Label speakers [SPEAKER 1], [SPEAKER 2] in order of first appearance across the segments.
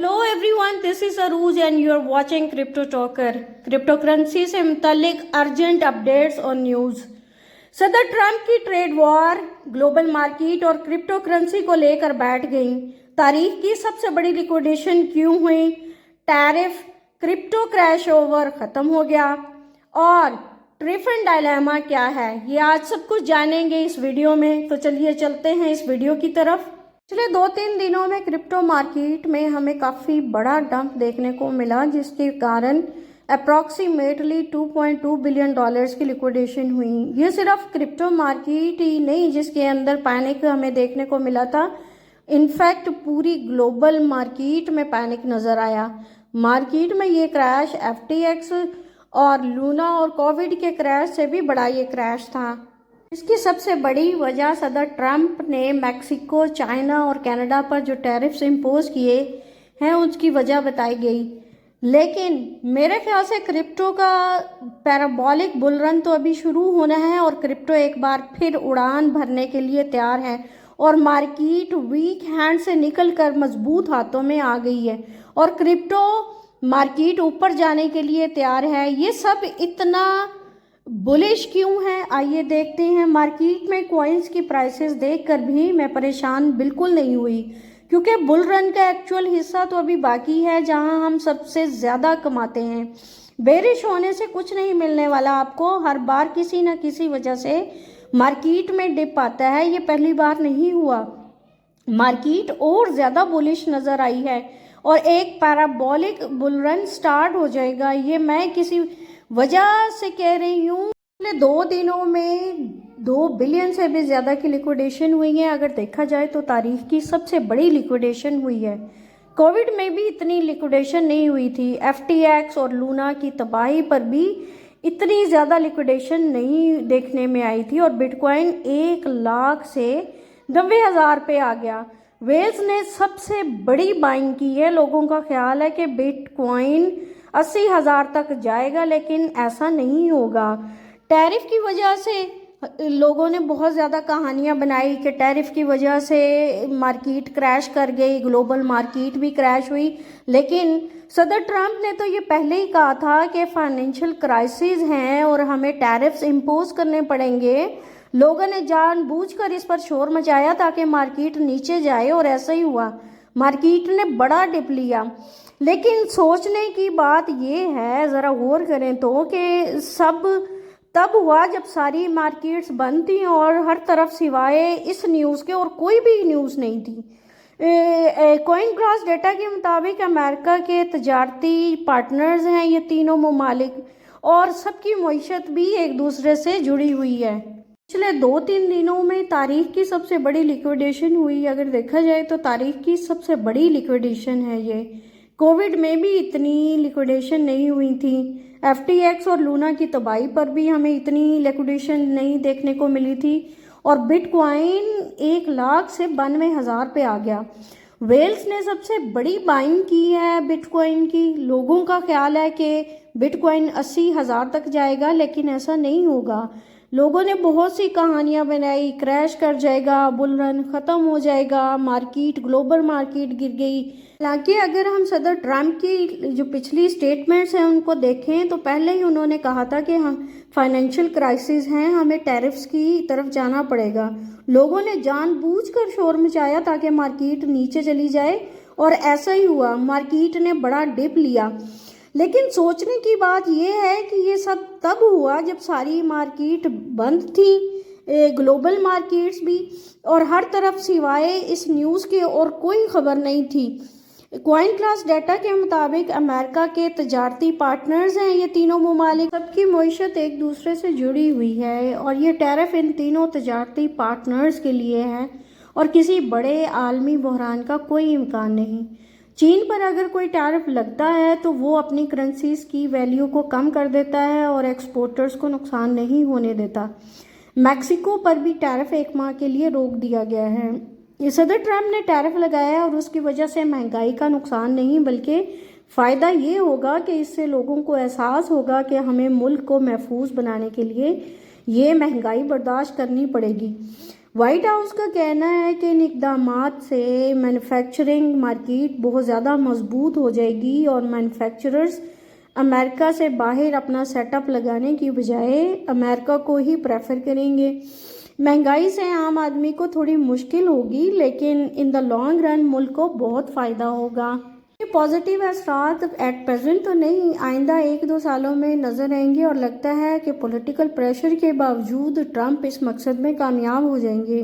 [SPEAKER 1] Hello everyone, this is Arooj and you are watching crypto talker. Cryptocurrency से मुतालिक urgent updates और news. सदर Trump की trade war global market और cryptocurrency को लेकर बैठ गई। तारीख की सबसे बड़ी लिक्विडेशन क्यों हुई? टैरिफ, क्रिप्टो क्रैश ओवर खत्म हो गया और ट्रिफन डायलेमा क्या है, ये आज सब कुछ जानेंगे इस वीडियो में। तो चलिए चलते हैं इस वीडियो की तरफ। पिछले 2-3 दिनों में क्रिप्टो मार्केट में हमें काफ़ी बड़ा डंप देखने को मिला, जिसके कारण अप्रॉक्सीमेटली $2.2 बिलियन की लिक्विडेशन हुई। ये सिर्फ क्रिप्टो मार्केट ही नहीं जिसके अंदर पैनिक हमें देखने को मिला था, इनफैक्ट पूरी ग्लोबल मार्केट में पैनिक नज़र आया। मार्केट में ये क्रैश FTX और लूना और कोविड के क्रैश से भी बड़ा ये क्रैश था। इसकी सबसे बड़ी वजह सदर ट्रंप ने मैक्सिको, चाइना और कनाडा पर जो टैरिफ्स इम्पोज किए हैं उसकी वजह बताई गई। लेकिन मेरे ख्याल से क्रिप्टो का पैराबोलिक बुल रन तो अभी शुरू होना है और क्रिप्टो एक बार फिर उड़ान भरने के लिए तैयार है और मार्केट वीक हैंड से निकलकर मजबूत हाथों में आ गई है और क्रिप्टो मार्केट ऊपर जाने के लिए तैयार है। ये सब इतना बुलिश क्यों है, आइए देखते हैं। मार्केट में कॉइन्स की प्राइसेस देखकर भी मैं परेशान बिल्कुल नहीं हुई, क्योंकि बुल रन का एक्चुअल हिस्सा तो अभी बाकी है जहां हम सबसे ज़्यादा कमाते हैं। बेरिश होने से कुछ नहीं मिलने वाला आपको, हर बार किसी न किसी वजह से मार्केट में डिप आता है। ये पहली बार नहीं हुआ, मार्केट और ज़्यादा बुलिश नज़र आई है और एक पैराबोलिक बुल रन स्टार्ट हो जाएगा। ये मैं किसी वजह से कह रही हूँ। पिछले 2 दिनों में 2 बिलियन से भी ज़्यादा की लिक्विडेशन हुई है। अगर देखा जाए तो तारीख की सबसे बड़ी लिक्विडेशन हुई है। कोविड में भी इतनी लिक्विडेशन नहीं हुई थी। FTX और लूना की तबाही पर भी इतनी ज़्यादा लिक्विडेशन नहीं देखने में आई थी और बिटकॉइन 1 लाख से 90,000 पे आ गया। वेल्स ने सबसे बड़ी बाइंग की है। लोगों का ख्याल है कि बिटकॉइन 80,000 तक जाएगा, लेकिन ऐसा नहीं होगा। टैरिफ की वजह से लोगों ने बहुत ज़्यादा कहानियां बनाई कि टैरिफ की वजह से मार्केट क्रैश कर गई, ग्लोबल मार्केट भी क्रैश हुई। लेकिन सदर ट्रंप ने तो ये पहले ही कहा था कि फाइनेंशियल क्राइसिस हैं और हमें टैरिफ्स इम्पोज करने पड़ेंगे। लोगों ने जानबूझकर इस पर शोर मचाया ताकि मार्केट नीचे जाए और ऐसा ही हुआ। मार्केट ने बड़ा डिप लिया। लेकिन सोचने की बात ये है, ज़रा गौर करें तो, कि सब तब हुआ जब सारी मार्केट्स बंद थी और हर तरफ सिवाय इस न्यूज़ के और कोई भी न्यूज़ नहीं थी। कॉइन क्रॉस डेटा के मुताबिक अमेरिका के तजारती पार्टनर्स हैं ये तीनों ममालिक और सबकी मईशत भी एक दूसरे से जुड़ी हुई है। पिछले 2-3 दिनों में तारीख की सबसे बड़ी लिक्विडेशन हुई। अगर देखा जाए तो तारीख की सबसे बड़ी लिक्विडेशन है ये। कोविड में भी इतनी लिक्विडेशन नहीं हुई थी। FTX और लूना की तबाही पर भी हमें इतनी लिक्विडेशन नहीं देखने को मिली थी और बिटकॉइन 1 लाख से 92,000 पे आ गया। वेल्स ने सबसे बड़ी बाइंग की है बिटकॉइन की। लोगों का ख्याल है कि बिटकॉइन 80,000 तक जाएगा, लेकिन ऐसा नहीं होगा। लोगों ने बहुत सी कहानियां बनाई, क्रैश कर जाएगा, बुल रन ख़त्म हो जाएगा, मार्केट, ग्लोबल मार्केट गिर गई। हालांकि अगर हम सदर ट्रंप की जो पिछली स्टेटमेंट्स हैं उनको देखें तो पहले ही उन्होंने कहा था कि हम फाइनेंशियल क्राइसिस हैं, हमें टैरिफ्स की तरफ जाना पड़ेगा। लोगों ने जानबूझकर शोर मचाया ताकि मार्केट नीचे चली जाए और ऐसा ही हुआ। मार्केट ने बड़ा डिप लिया। लेकिन सोचने की बात यह है कि ये सब तब हुआ जब सारी मार्केट बंद थी, ग्लोबल मार्केट्स भी, और हर तरफ सिवाय इस न्यूज़ के और कोई खबर नहीं थी। कॉइन क्लास डेटा के मुताबिक अमेरिका के तजारती पार्टनर्स हैं ये तीनों ममालिक, सबकी मईशत एक दूसरे से जुड़ी हुई है और ये टैरिफ इन तीनों तजारती पार्टनर्स के लिए है और किसी बड़े आलमी बहरान का कोई इम्कान नहीं। चीन पर अगर कोई टैरिफ लगता है तो वो अपनी करेंसीज की वैल्यू को कम कर देता है और एक्सपोर्टर्स को नुकसान नहीं होने देता। मैक्सिको पर भी टैरिफ 1 माह के लिए रोक दिया गया है। सदर ट्रंप ने टैरिफ लगाया और उसकी वजह से महंगाई का नुकसान नहीं, बल्कि फ़ायदा ये होगा कि इससे लोगों को एहसास होगा कि हमें मुल्क को महफूज बनाने के लिए ये महंगाई बर्दाश्त करनी पड़ेगी। وائٹ ہاؤس کا کہنا ہے کہ ان اقدامات سے مینوفیکچرنگ مارکیٹ بہت زیادہ مضبوط ہو جائے گی اور مینوفیکچررز امریکہ سے باہر اپنا سیٹ اپ لگانے کی بجائے امریکہ کو ہی پریفر کریں گے۔ مہنگائی سے عام آدمی کو تھوڑی مشکل ہوگی لیکن ان دا لانگ رن ملک کو بہت فائدہ ہوگا۔ یہ پازیٹیو اثرات ایٹ پریزنٹ تو نہیں، آئندہ 1-2 سالوں میں نظر آئیں گے اور لگتا ہے کہ پولیٹیکل پریشر کے باوجود ٹرمپ اس مقصد میں کامیاب ہو جائیں گے۔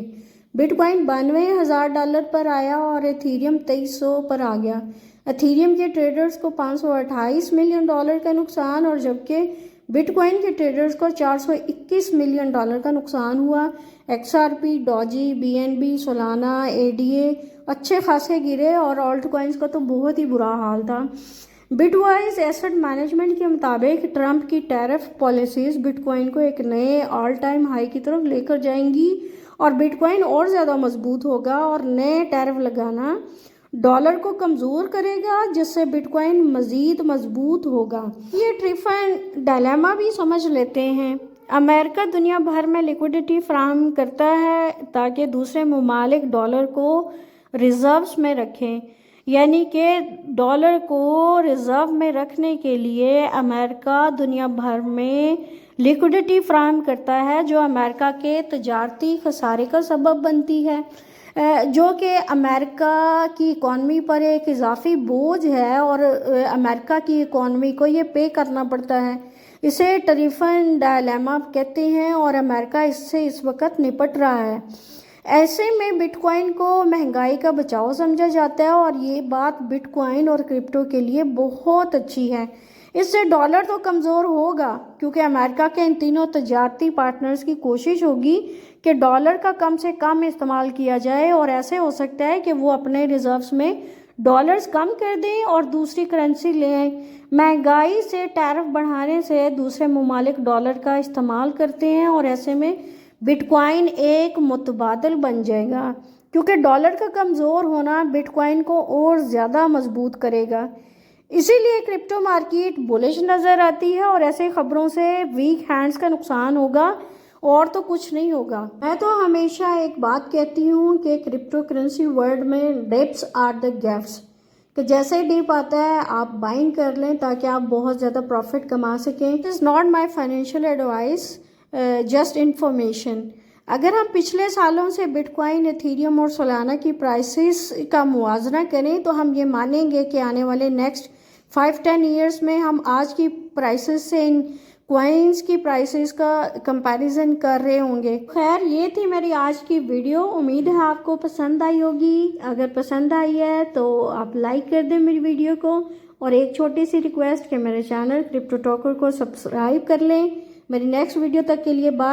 [SPEAKER 1] بٹ کوائن $92,000 پر آیا اور ایتھیریم 2300 پر آ گیا۔ ایتھیریم کے ٹریڈرز کو $528 ملین کا نقصان اور جبکہ بٹ کوائن کے ٹریڈرز کو $421 ملین کا نقصان ہوا۔ XRP، ڈوجی، BNB، سولانا، ADA اچھے خاصے گرے اور آلٹ کوائنز کا تو بہت ہی برا حال تھا۔ بٹ وائز ایسٹ مینجمنٹ کے مطابق ٹرمپ کی ٹیرف پالیسیز بٹ کوائن کو ایک نئے آل ٹائم ہائی کی طرف لے کر جائیں گی اور بٹ کوائن اور زیادہ مضبوط ہوگا اور نئے ٹیرف لگانا ڈالر کو کمزور کرے گا جس سے بٹ کوائن مزید مضبوط ہوگا۔ یہ ٹریفن ڈائلیما بھی سمجھ لیتے ہیں۔ امریکہ دنیا بھر میں لیکوڈیٹی فراہم کرتا ہے تاکہ دوسرے ممالک ڈالر کو ریزروز میں رکھیں، یعنی کہ ڈالر کو ریزرو میں رکھنے کے لیے امریکہ دنیا بھر میں لیکوڈیٹی فراہم کرتا ہے جو امریکہ کے تجارتی خسارے کا سبب بنتی ہے، جو کہ امریکہ کی اکانومی پر ایک اضافی بوجھ ہے اور امریکہ کی اکانومی کو یہ پے کرنا پڑتا ہے۔ اسے ٹریفن ڈائلیما کہتے ہیں اور امریکہ اس سے اس وقت نپٹ رہا ہے۔ ایسے میں بٹ کوائن کو مہنگائی کا بچاؤ سمجھا جاتا ہے اور یہ بات بٹ کوائن اور کرپٹو کے لیے بہت اچھی ہے۔ اس سے ڈالر تو کمزور ہوگا کیونکہ امریکہ کے ان تینوں تجارتی پارٹنرز کی کوشش ہوگی کہ ڈالر کا کم سے کم استعمال کیا جائے اور ایسے ہو سکتا ہے کہ وہ اپنے ریزروز میں ڈالرز کم کر دیں اور دوسری کرنسی لے آئیں۔ مہنگائی سے ٹیرف بڑھانے سے دوسرے ممالک ڈالر کا استعمال کرتے ہیں اور ایسے میں بٹ کوائن ایک متبادل بن جائے گا کیونکہ ڈالر کا کمزور ہونا بٹ کوائن کو اور زیادہ مضبوط کرے گا۔ اسی لیے کرپٹو مارکیٹ بولش نظر آتی ہے اور ایسے خبروں سے ویک ہینڈز کا نقصان ہوگا اور تو کچھ نہیں ہوگا۔ میں تو ہمیشہ ایک بات کہتی ہوں کہ کرپٹو کرنسی ورلڈ میں ڈپس آر دا گفٹس، کہ جیسے ڈپ آتا ہے آپ بائنگ کر لیں تاکہ آپ بہت زیادہ پروفٹ کما سکیں۔ It is not my financial advice, just information. اگر ہم پچھلے سالوں سے بٹ کوائن، ایتھیریم اور سولانا کی پرائسز کا موازنہ کریں تو ہم یہ مانیں گے کہ آنے والے نیکسٹ 5-10 ایئرس میں ہم آج کی پرائسز سے ان کوائنز کی پرائسز کا کمپیریزن کر رہے ہوں گے۔ خیر، یہ تھی میری آج کی ویڈیو، امید ہے آپ کو پسند آئی ہوگی۔ اگر پسند آئی ہے تو آپ لائک کر دیں میری ویڈیو کو اور ایک چھوٹی سی ریکویسٹ کہ میرے چینل کرپٹو ٹاکر کو سبسکرائب کر لیں۔ میری نیکسٹ ویڈیو تک کے لیے بائے۔